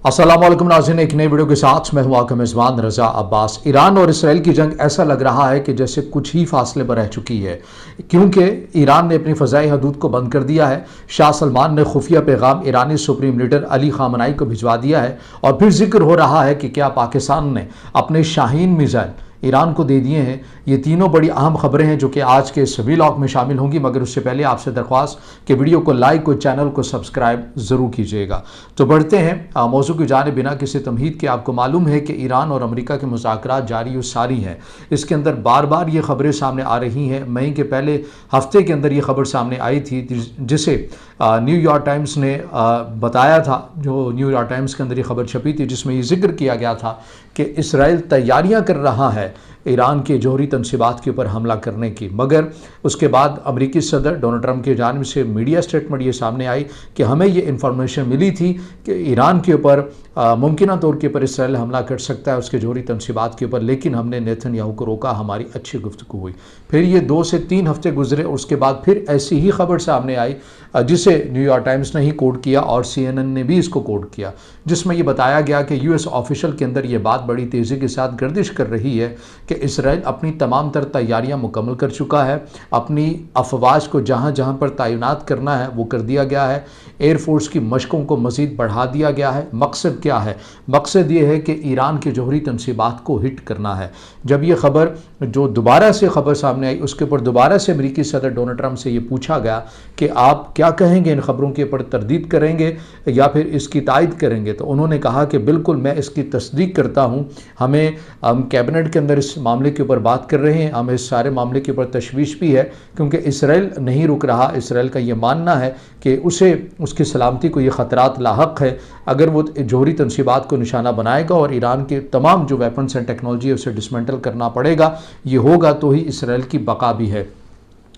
अस्सलाम वालेकुम नाज़रीन, एक नई वीडियो के साथ मैं हूं आपका मेज़बान रज़ा अब्बास। ईरान और इसराइल की जंग ऐसा लग रहा है कि जैसे कुछ ही फासले पर रह चुकी है, क्योंकि ईरान ने अपनी फ़ज़ाई हदूद को बंद कर दिया है। शाह सलमान ने खुफिया पैगाम ईरानी सुप्रीम लीडर अली ख़ामनेई को भिजवा दिया है और फिर जिक्र हो रहा है कि क्या पाकिस्तान ने अपने शाहीन मिसाइल ईरान को दे दिए हैं। ये तीनों बड़ी अहम खबरें हैं जो कि आज के इस व्लॉग में शामिल होंगी, मगर उससे पहले आपसे दरख्वास्त कि वीडियो को लाइक और चैनल को सब्सक्राइब ज़रूर कीजिएगा। तो बढ़ते हैं मौजू की जाने बिना किसी तमहीद के। आपको मालूम है कि ईरान और अमेरिका के मुज़ाकरात जारी और सारी हैं। इसके अंदर बार बार ये खबरें सामने आ रही हैं। मई के पहले हफ्ते के अंदर ये खबर सामने आई थी जिसे न्यूयॉर्क टाइम्स ने बताया था। जो न्यूयॉर्क टाइम्स के अंदर ये खबर छपी थी जिसमें ये जिक्र किया गया था कि इसराइल तैयारियां कर रहा है ईरान के जौहरी तनसीबात के ऊपर हमला करने की। मगर उसके बाद अमेरिकी सदर डोनाल्ड ट्रंप की जानिब से मीडिया स्टेटमेंट ये सामने आई कि हमें ये इन्फॉर्मेशन मिली थी कि ईरान के ऊपर मुमकिन तौर के ऊपर इसराइल हमला कर सकता है उसके जौहरी तनसीबात के ऊपर, लेकिन हमने नेतन्याहू को रोका। हमारी अच्छी गुफ्तगू हुई। फिर ये 2 से 3 हफ्ते गुजरे और उसके बाद फिर ऐसी ही खबर सामने आई जिसे न्यूयॉर्क टाइम्स ने ही कोट किया और CNN ने भी इसको कोट किया, जिसमें यह बताया गया कि US ऑफिशियल के अंदर ये बात बड़ी तेज़ी के साथ गर्दिश कर रही है कि इसराइल अपनी तमाम तर तैयारियां मुकम्मल कर चुका है। अपनी अफवाज को जहां जहां पर तैनात करना है वो कर दिया गया है। एयरफोर्स की मशकों को मज़ीद बढ़ा दिया गया है। मकसद क्या है? मकसद ये है कि ईरान के जौहरी तनसीबात को हिट करना है। जब ये खबर जो दोबारा से खबर सामने आई उसके ऊपर दोबारा से अमेरिकी सदर डोनाल्ड ट्रंप से ये पूछा गया कि आप क्या कहेंगे, इन खबरों के ऊपर तरदीद करेंगे या फिर इसकी तायद करेंगे, तो उन्होंने कहा कि बिल्कुल मैं इसकी तस्दीक करता हूँ। हम कैबिनेट के अंदर इस मामले के ऊपर बात कर रहे हैं। हमें इस सारे मामले के ऊपर तशवीश भी है क्योंकि इसराइल नहीं रुक रहा। इसराइल का ये मानना है कि उसे उसकी सलामती को ये ख़तरात लाहक है। अगर वो जौहरी तनसीबात को निशाना बनाएगा और ईरान के तमाम जो वेपन्स एंड टेक्नोलॉजी है उसे डिसमेंटल करना पड़ेगा, ये होगा तो ही इसराइल की बका भी है।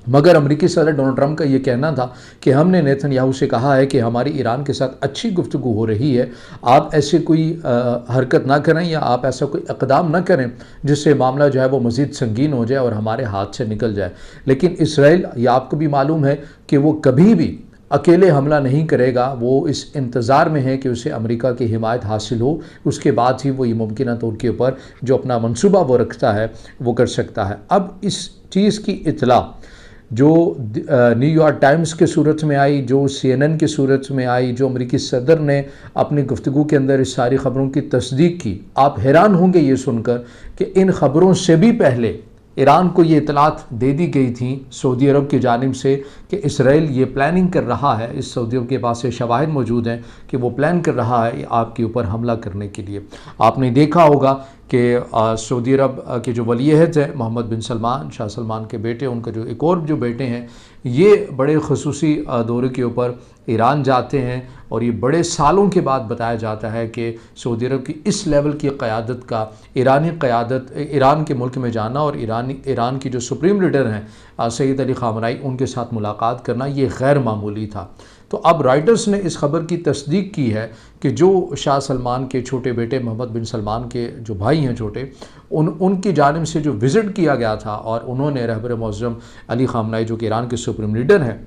मगर अमेरिकी सदर डोनाल्ड ट्रंप का ये कहना था कि हमने नेतन्याहू से कहा है कि हमारी ईरान के साथ अच्छी गुफ्तगू हो रही है, आप ऐसे कोई हरकत ना करें या आप ऐसा कोई इक़दाम ना करें जिससे मामला जो है वो मज़ीद संगीन हो जाए और हमारे हाथ से निकल जाए। लेकिन इसराइल, ये आपको भी मालूम है कि वो कभी भी अकेले हमला नहीं करेगा। वो इस इंतज़ार में है कि उसे अमेरिका की हिमायत हासिल हो, उसके बाद ही वो ये मुमकिन तौर के ऊपर जो अपना मंसूबा वो रखता है वो कर सकता है। अब इस चीज़ की इत्तला जो न्यूयॉर्क टाइम्स के सूरत में आई, जो CNN की सूरत में आई, जो अमेरिकी सदर ने अपनी गुफ्तगू के अंदर इस सारी ख़बरों की तस्दीक की, आप हैरान होंगे ये सुनकर कि इन ख़बरों से भी पहले ईरान को ये इतलात दे दी गई थी सऊदी अरब की जानिब से कि इसराइल ये प्लानिंग कर रहा है। इस सऊदी अरब के पास ये शवाहिद मौजूद हैं कि वो प्लान कर रहा है आपके ऊपर हमला करने के लिए। आपने देखा होगा कि सऊदी अरब के जो वलीअहद हैं मोहम्मद बिन सलमान, शाह सलमान के बेटे, उनका जो एक और जो बेटे हैं, ये बड़े खुसूसी दौरे के ऊपर ईरान जाते हैं और ये बड़े सालों के बाद बताया जाता है कि सऊदी अरब की इस लेवल की क़यादत का ईरानी क़यादत ईरान के मुल्क में जाना और ईरान की जो सुप्रीम लीडर हैं सैयद अली ख़ामनेई, उनके साथ मुलाकात करना ये गैर मामूली था। तो अब रॉयटर्स ने इस खबर की तस्दीक की है कि जो शाह सलमान के छोटे बेटे मोहम्मद बिन सलमान के जो भाई हैं छोटे, उनकी जानिब से जो विज़िट किया गया था और उन्होंने रहबर मुअज़्ज़म अली ख़ामनेई जो कि ईरान के सुप्रीम लीडर हैं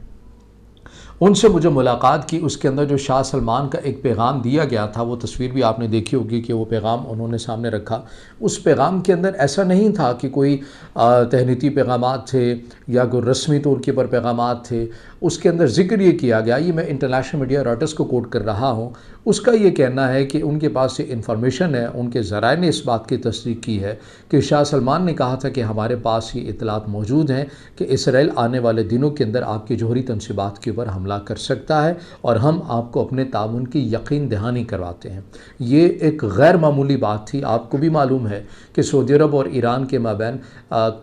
उनसे मुझे मुलाकात की। उसके अंदर जो शाह सलमान का एक पैगाम दिया गया था, वो तस्वीर भी आपने देखी होगी कि वो पैगाम उन्होंने सामने रखा। उस पैगाम के अंदर ऐसा नहीं था कि कोई तहनीती पैगामात थे या कोई रस्मी तौर के ऊपर पैगामात थे। उसके अंदर ज़िक्र ये किया गया, ये मैं इंटरनेशनल मीडिया रॉयटर्स को कोट कर रहा हूँ, उसका ये कहना है कि उनके पास ये इन्फॉर्मेशन है, उनके ज़राए ने इस बात की तस्दीक की है कि शाह सलमान ने कहा था कि हमारे पास ये इतलात मौजूद हैं कि इसराइल आने वाले दिनों के अंदर आपकी जौहरी तनसीबात के ऊपर हमला कर सकता है और हम आपको अपने ताउन की यकीन दहानी करवाते हैं। ये एक गैर मामूली बात थी। आपको भी मालूम है कि सऊदी अरब और ईरान के माबैन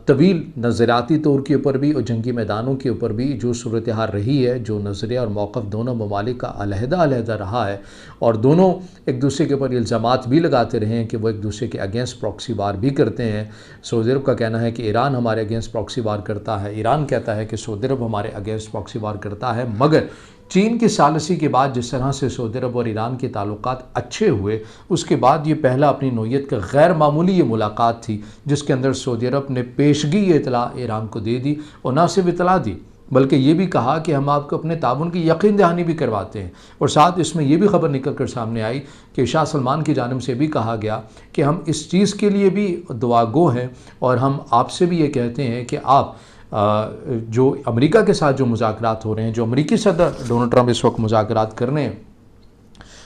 तवील नज़रियाती तौर के ऊपर भी और जंगी मैदानों के ऊपर भी जो सूरत हाल रही है, जो नज़रिया और मौक़िफ़ दोनों ममालिक का अलहदा रहा है और दोनों एक दूसरे के ऊपर इल्ज़ामात भी लगाते रहे हैं कि वो एक दूसरे के अगेंस्ट प्रॉक्सी वार भी करते हैं। सऊदी अरब का कहना है कि ईरान हमारे अगेंस्ट प्रॉक्सी वार करता है, ईरान कहता है कि सऊदी अरब हमारे अगेंस्ट प्रॉक्सी वार करता है। मगर चीन की सालसी के बाद जिस तरह से सऊदी अरब और ईरान के ताल्लुकात अच्छे हुए, उसके बाद ये पहला अपनी नौयत का गैर मामूली ये मुलाकात थी जिसके अंदर सऊदी अरब ने पेशगी ये इतला ईरान को दे दी और ना सिर्फ इतला दी बल्कि ये भी कहा कि हम आपको अपने ताउन की यकीन दहानी भी करवाते हैं। और साथ इसमें ये भी खबर निकल कर सामने आई कि शाह सलमान की जानिब से भी कहा गया कि हम इस चीज़ के लिए भी दुआगो हैं और हम आपसे भी ये कहते हैं कि आप जो अमेरिका के साथ जो मुज़ाकरात हो रहे हैं, जो अमेरिकी सदर डोनाल्ड ट्रंप इस वक्त मुज़ाकरात कर रहे हैं,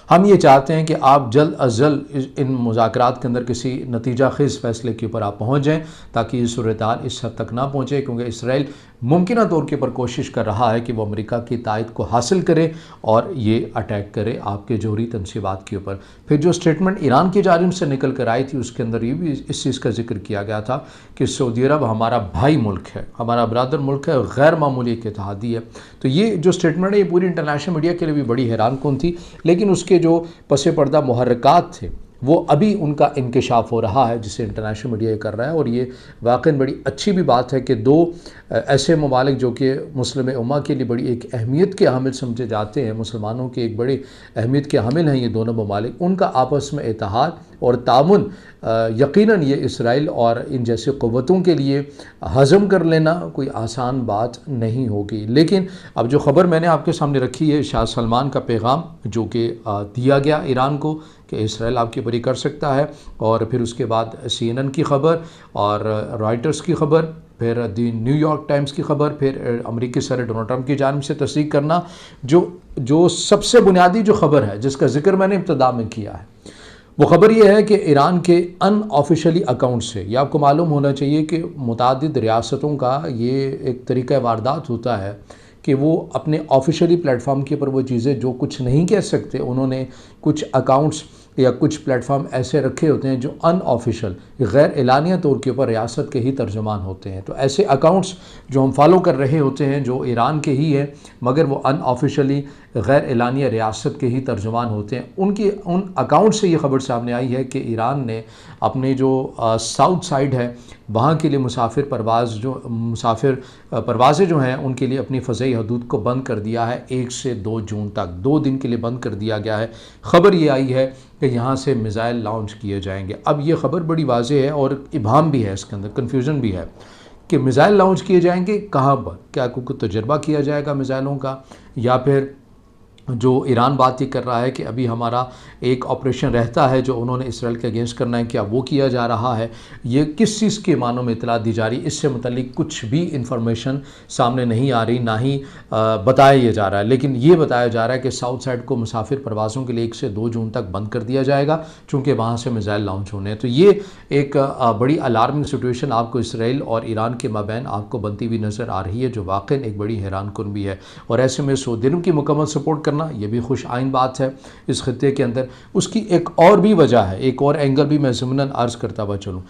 हम ये चाहते हैं कि आप जल्द अज जल्द इन मुज़ाकरात के अंदर किसी नतीजा खेज़ फ़ैसले के ऊपर आप पहुँच जाएँ, ताकि ये सूरत हाल इस हद तक ना पहुँचे, क्योंकि इसराइल मुमकिन तौर के ऊपर कोशिश कर रहा है कि वो अमेरिका की तायद को हासिल करे और ये अटैक करे आपके जोहरी तनसीबात के ऊपर। फिर जो स्टेटमेंट ईरान की जानिब से निकल कर आई थी, उसके अंदर ये भी इस चीज़ का जिक्र किया गया था कि सऊदी अरब हमारा भाई मुल्क है, हमारा बरादर मुल्क है, गैर मामूली एक इत्तेहादी है। तो ये जो स्टेटमेंट है, ये पूरी इंटरनेशनल मीडिया के लिए भी बड़ी हैरान कुन थी, लेकिन उसके जो पसे पर्दा मुहर्रकात थे वो अभी उनका इंकशाफ हो रहा है, जिसे इंटरनेशनल मीडिया कर रहा है। और ये वाकई बड़ी अच्छी भी बात है कि दो ऐसे ममालिक जो कि मुस्लिम उम्मा के लिए बड़ी एक अहमियत के हामिल समझे जाते हैं, मुसलमानों के एक बड़े अहमियत के हामिल हैं ये दोनों ममालिक, उनका आपस में इत्तेहाद और ताउन यकीनन ये इसराइल और इन जैसी क़ुव्वतों के लिए हज़म कर लेना कोई आसान बात नहीं होगी। लेकिन अब जो ख़बर मैंने आपके सामने रखी है, शाह सलमान का पैगाम जो कि दिया गया ईरान को कि इसराइल आपकी बरी कर सकता है, और फिर उसके बाद CNN की ख़बर और रॉयटर्स की ख़बर, फिर दी न्यूयॉर्क टाइम्स की ख़बर, फिर अमेरिकी सदर डोनाल्ड ट्रंप की जानिब से तस्दीक करना, जो सबसे बुनियादी जो ख़बर है जिसका जिक्र मैंने इब्तिदा में किया है, वो ख़बर यह है कि ईरान के अनऑफिशियली अकाउंट से, यह आपको मालूम होना चाहिए कि मुतादिद रियासतों का ये एक तरीक़ा वारदात होता है कि वो अपने ऑफिशियली प्लेटफॉर्म के ऊपर वो चीज़ें जो कुछ नहीं कह सकते, उन्होंने कुछ अकाउंट्स या कुछ प्लेटफॉर्म ऐसे रखे होते हैं जो अनऑफिशियल गैर एलानिया तौर के ऊपर रियासत के ही तर्जुमान होते हैं। तो ऐसे अकाउंट्स जो हम फॉलो कर रहे होते हैं जो ईरान के ही हैं, मगर वो अनऑफिशियली गैर एलानिया रियासत के ही तर्जुमान होते हैं, उन अकाउंट से ये ख़बर सामने आई है कि ईरान ने अपने जो साउथ साइड है वहाँ के लिए मुसाफिर परवाज़ें जो हैं उनके लिए अपनी फ़ज़ाई हदूद को बंद कर दिया है 1 से 2 जून तक, 2 दिन के लिए बंद कर दिया गया है। ख़बर ये आई है कि यहाँ से मिज़ाइल लॉन्च किए जाएंगे। अब ये ख़बर बड़ी वाज़ेह है और इबाहम भी है, इसके अंदर कन्फ्यूज़न भी है कि मिज़ाइल लॉन्च किए जाएंगे कहाँ पर, क्या कोई तजर्बा किया जाएगा मिज़ाइलों का, या फिर जो ईरान बात ये कर रहा है कि अभी हमारा एक ऑपरेशन रहता है जो उन्होंने इसराइल के अगेंस्ट करना है, क्या वो किया जा रहा है, ये किस चीज़ के मानों में इतला दी जा रही, इससे मुतल्लिक कुछ भी इंफॉर्मेशन सामने नहीं आ रही, ना ही बताया ये जा रहा है। लेकिन ये बताया जा रहा है कि साउथ साइड को मुसाफिर परवाज़ों के लिए 1 से 2 जून तक बंद कर दिया जाएगा, चूँकि वहाँ से मिज़ाइल लॉन्च होने हैं। तो ये एक बड़ी अलार्मिंग सिचुएशन आपको इसराइल और ईरान के माबैन आपको बनती हुई नज़र आ रही है, जो वाकई एक बड़ी हैरान कुन भी है। और ऐसे में सऊदी अरब की मुकम्मल सपोर्ट करना ये भी खुश आइन बात है इस खित्ते के अंदर। उसकी एक और भी वजह है, एक और एंगल भी मैं ज़िमनन अर्ज़ करता हुआ चलूँ,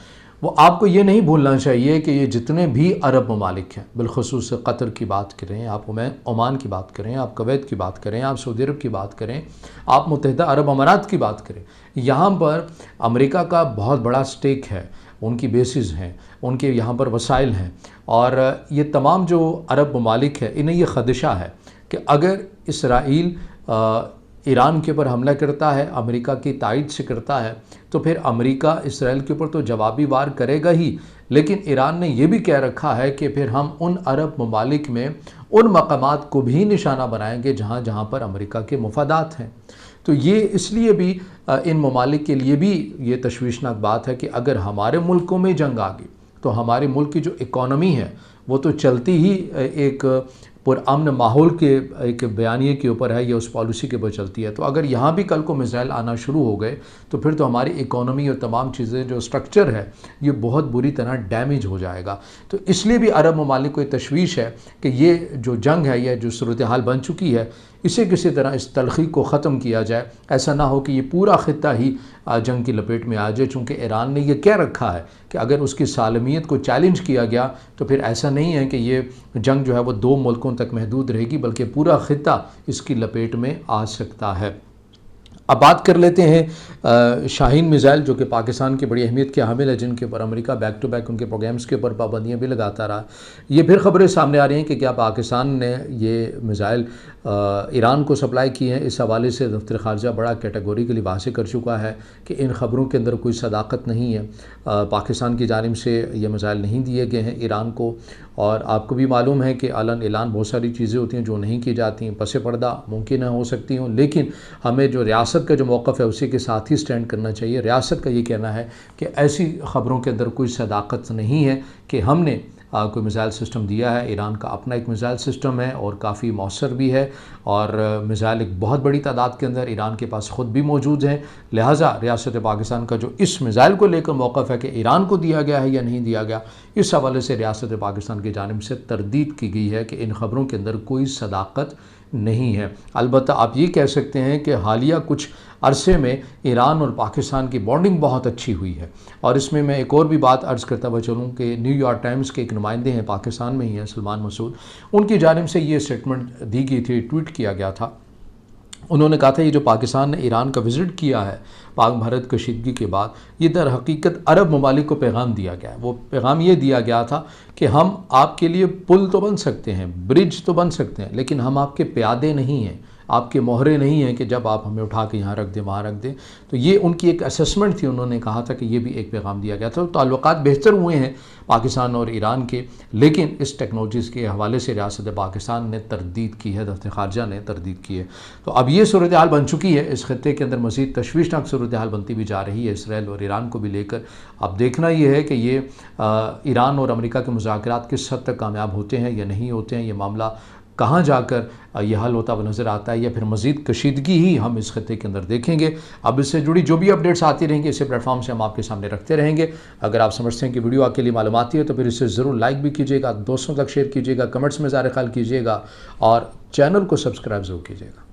वो आपको ये नहीं भूलना चाहिए कि ये जितने भी अरब ममालिक हैं, बिलखुसूस कतर की बात करें, आप ओमान की बात करें, आप कुवैत की बात करें, आप सऊदी अरब की बात करें, आप मुत्तहिदा अरब अमारात की बात करें, यहाँ पर अमेरिका का बहुत बड़ा स्टेक है, उनकी बेसिस हैं, उनके यहाँ पर वसाइल हैं, और ये तमाम जो अरब ममालिक है इन्हें ये ख़दशा है कि अगर इसराइल ईरान के ऊपर हमला करता है, अमेरिका की तायद से करता है, तो फिर अमेरिका इसराइल के ऊपर तो जवाबी वार करेगा ही, लेकिन ईरान ने यह भी कह रखा है कि फिर हम उन अरब ममालिक में उन मकामात को भी निशाना बनाएंगे जहाँ जहाँ पर अमेरिका के मुफादात हैं। तो ये इसलिए भी इन ममालिक के लिए भी ये तशवीशनाक बात है कि अगर हमारे मुल्कों में जंग आ गई तो हमारे मुल्क की जो इकॉनमी है वो तो चलती ही एक पुरअमन माहौल के एक बयानिए के ऊपर है, या उस पॉलिसी के ऊपर चलती है। तो अगर यहाँ भी कल को मिसाइल आना शुरू हो गए तो फिर तो हमारी इकोनॉमी और तमाम चीज़ें जो स्ट्रक्चर है ये बहुत बुरी तरह डैमेज हो जाएगा। तो इसलिए भी अरब ममालिक को तशवीश है कि ये जो जंग है, यह जो सूरत हाल बन चुकी है, इसे किसी तरह इस तलखी को ख़त्म किया जाए। ऐसा ना हो कि ये पूरा ख़ित्ता ही जंग की लपेट में आ जाए, चूँकि ईरान ने यह कह रखा है कि अगर उसकी सालमियत को चैलेंज किया गया तो फिर ऐसा नहीं है कि ये जंग जो है वो 2 मुल्कों तक महदूद रहेगी, बल्कि पूरा ख़ित्ता इसकी लपेट में आ सकता है। अब बात कर लेते हैं शाहीन मिसाइल, जो कि पाकिस्तान की बड़ी अहमियत के हामिल है, जिनके ऊपर अमेरिका बैक टू बैक उनके प्रोग्राम्स के ऊपर पाबंदियां भी लगाता रहा। ये फिर खबरें सामने आ रही हैं कि क्या पाकिस्तान ने ये मिसाइल ईरान को सप्लाई की हैं। इस हवाले से दफ्तर ख़ारजा बड़ा कैटेगोरिकली वाज़ेह कर चुका है कि इन ख़बरों के अंदर कोई सदाकत नहीं है। पाकिस्तान की जानिब से ये मिसाइल नहीं दिए गए हैं ईरान को। और आपको भी मालूम है कि अलन ऐलान बहुत सारी चीज़ें होती हैं जो नहीं की जाती हैं, पसे पर्दा मुमकिन हो सकती हों, लेकिन हमें जो रियासत का जो मौक़िफ़ है उसी के साथ ही स्टैंड करना चाहिए। रियासत का ये कहना है कि ऐसी ख़बरों के अंदर कोई सदाकत नहीं है कि हमने कोई मिसाइल सिस्टम दिया है। ईरान का अपना एक मिसाइल सिस्टम है और काफ़ी मौसर भी है, और मिसाइल एक बहुत बड़ी तादाद के अंदर ईरान के पास ख़ुद भी मौजूद हैं। लिहाजा रियासत पाकिस्तान का जो इस मिसाइल को लेकर मौक़िफ़ है कि ईरान को दिया गया है या नहीं दिया गया, इस हवाले से रियासत पाकिस्तान की जानिब से तरदीद की गई है कि इन ख़बरों के अंदर कोई सदाकत नहीं है। अलबत्ता आप ये कह सकते हैं कि हालिया कुछ अरसे में ईरान और पाकिस्तान की बॉन्डिंग बहुत अच्छी हुई है। और इसमें मैं एक और भी बात अर्ज़ करता हुआ चलूँ कि न्यूयॉर्क टाइम्स के एक नुमाइंदे हैं, पाकिस्तान में ही हैं, सलमान मसूद, उनकी जानिब से ये स्टेटमेंट दी गई थी, ट्वीट किया गया था। उन्होंने कहा था ये जो पाकिस्तान ने ईरान का विज़िट किया है पाक भारत कशीदगी के बाद, ये दर हकीकत अरब ममालिक को पैगाम दिया गया है। वो पैगाम ये दिया गया था कि हम आपके लिए पुल तो बन सकते हैं, ब्रिज तो बन सकते हैं, लेकिन हम आपके प्यादे नहीं हैं, आपके मोहरे नहीं हैं कि जब आप हमें उठा के यहाँ रख दें वहाँ रख दें। तो ये उनकी एक असेसमेंट थी, उन्होंने कहा था कि ये भी एक पैगाम दिया गया था। तो ताल्लुकात बेहतर हुए हैं पाकिस्तान और ईरान के, लेकिन इस टेक्नोलॉजीज़ के हवाले से रियासत पाकिस्तान ने तरदीद की है, दफ्तर ख़ारजा ने तरदीद की है। तो अब ये सूरत हाल बन चुकी है, इस खत्ते के अंदर मज़ीद तशवीशनाक सूरत हाल बनती भी जा रही है इसराइल और ईरान को भी लेकर। अब देखना ये है कि ये ईरान और अमेरिका के मुज़ाकरात किस हद तक कामयाब होते हैं या नहीं होते हैं, ये मामला कहाँ जाकर यह हल होता हुआ नज़र आता है, या फिर मज़ीद कशीदगी ही हम इस खत्ते के अंदर देखेंगे। अब इससे जुड़ी जो भी अपडेट्स आती रहेंगी इसी प्लेटफॉर्म से हम आपके सामने रखते रहेंगे। अगर आप समझते हैं कि वीडियो आपके लिए मालूमाती है तो फिर इसे ज़रूर लाइक भी कीजिएगा, दोस्तों तक शेयर कीजिएगा, कमेंट्स में ज़ाहिर ख्याल कीजिएगा और चैनल को सब्सक्राइब ज़रूर कीजिएगा।